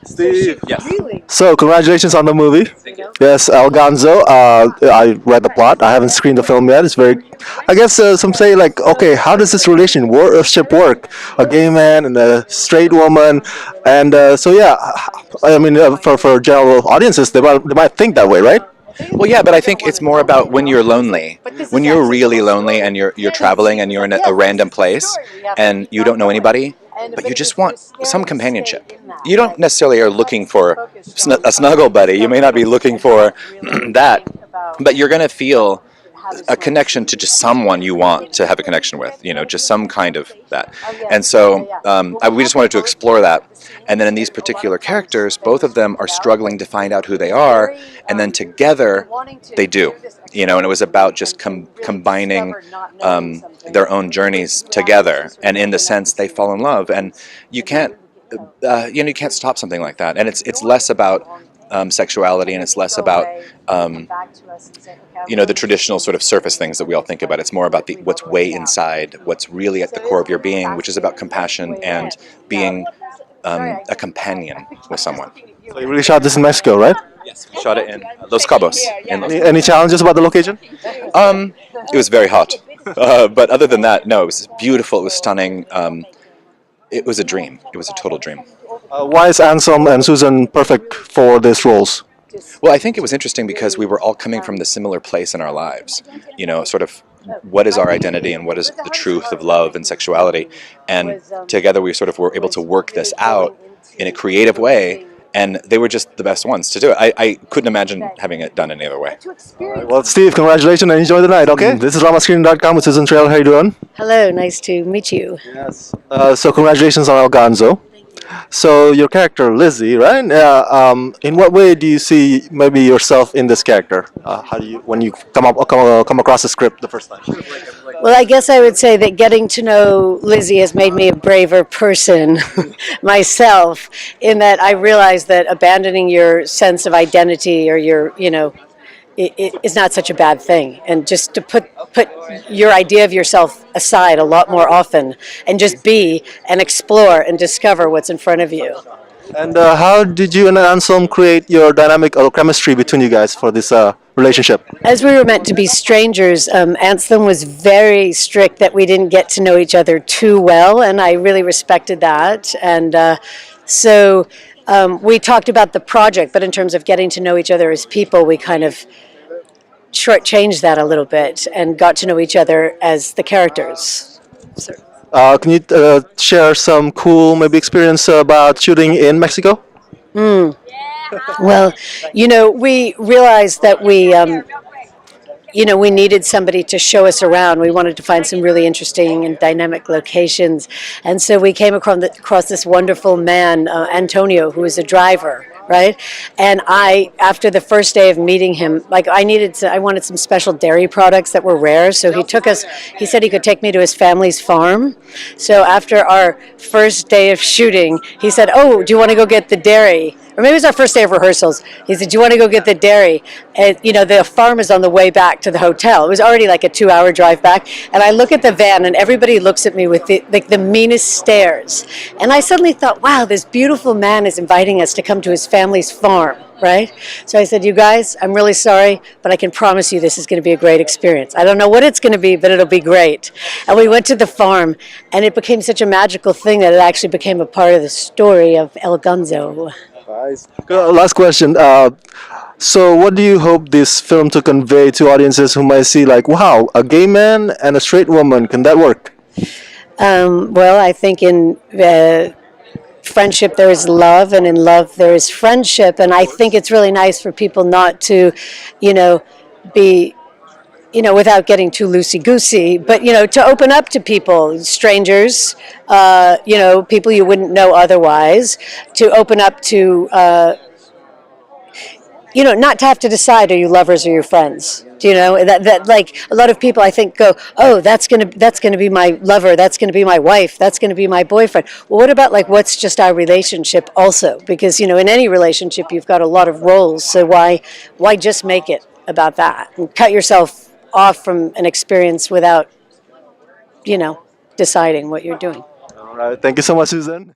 Steve. Yes. So, congratulations on the movie. Thank you. Yes, El Ganzo. I read the plot. I haven't screened the film yet. It's very. I guess some say like, okay, how does this relationship work? A gay man and a straight woman, and so yeah. I mean, for general audiences, they might think that way, right? Well, yeah, but I think it's more about when you're lonely. When you're really lonely and you're traveling and you're in a random place and you don't know anybody, but you just want some companionship. You don't necessarily are looking for a snuggle buddy. You may not be looking for that, but you're going to feel a connection to just someone you want to have a connection with, just some kind of that. And so we just wanted to explore that. And then in these particular characters, both of them are struggling to find out who they are, and then together they do. And it was about just combining their own journeys together, and in the sense they fall in love, and you can't stop something like that. And it's less about sexuality, and it's less about the traditional sort of surface things that we all think about. It's more about what's way inside, what's really at the core of your being, which is about compassion and being a companion with someone. So you really shot this in Mexico, right? Yes, we shot it in Los Cabos. Any challenges about the location? It was very hot, but other than that, no, it was beautiful. It was stunning. It was a dream. It was a total dream. Why is Anselm and Susan perfect for these roles? Well, I think it was interesting because we were all coming from the similar place in our lives. Sort of what is our identity and what is the truth of love and sexuality. And together we sort of were able to work this out in a creative way. And they were just the best ones to do it. I couldn't imagine having it done any other way. Well, Steve, congratulations and enjoy the night, okay? This is ramascreen.com with Susan Traylor. How you doing? Hello, nice to meet you. Yes. So congratulations on El Ganzo. So your character, Lizzie, right? In what way do you see maybe yourself in this character? How do you, when you come across the script the first time? Well, I guess I would say that getting to know Lizzie has made me a braver person myself, in that I realize that abandoning your sense of identity or your, it is not such a bad thing, and just to put your idea of yourself aside a lot more often and just be and explore and discover what's in front of you. And how did you and Anselm create your dynamic or chemistry between you guys for this relationship? As we were meant to be strangers, Anselm was very strict that we didn't get to know each other too well, and I really respected that. And so we talked about the project, but in terms of getting to know each other as people, we kind of shortchanged that a little bit and got to know each other as the characters. So. Can you share some cool maybe experience about shooting in Mexico? Well, we realized that we needed somebody to show us around. We wanted to find some really interesting and dynamic locations. And so we came across this wonderful man, Antonio, who was a driver, right? And after the first day of meeting him, I wanted some special dairy products that were rare. So he said he could take me to his family's farm. So after our first day of shooting, he said, "Oh, do you want to go get the dairy?" Or maybe it was our first day of rehearsals. He said, "Do you want to go get the dairy?" And, the farm is on the way back to the hotel. It was already like a 2-hour drive back. And I look at the van, and everybody looks at me with the meanest stares. And I suddenly thought, wow, this beautiful man is inviting us to come to his family's farm, right? So I said, "You guys, I'm really sorry, but I can promise you this is going to be a great experience. I don't know what it's going to be, but it'll be great." And we went to the farm, and it became such a magical thing that it actually became a part of the story of El Ganzo. Nice. Last question. So what do you hope this film to convey to audiences who might see like, wow, a gay man and a straight woman, can that work? Well, I think in friendship there is love, and in love there is friendship. And I think it's really nice for people not to, be, without getting too loosey-goosey, but, to open up to people, strangers, people you wouldn't know otherwise, to open up to, not to have to decide, are you lovers or your friends? That like a lot of people I think go, "Oh, that's gonna be my lover, that's gonna be my wife, that's gonna be my boyfriend." Well, what about like what's just our relationship also? Because in any relationship you've got a lot of roles, so why just make it about that and cut yourself off from an experience without deciding what you're doing? All right. Thank you so much, Susan.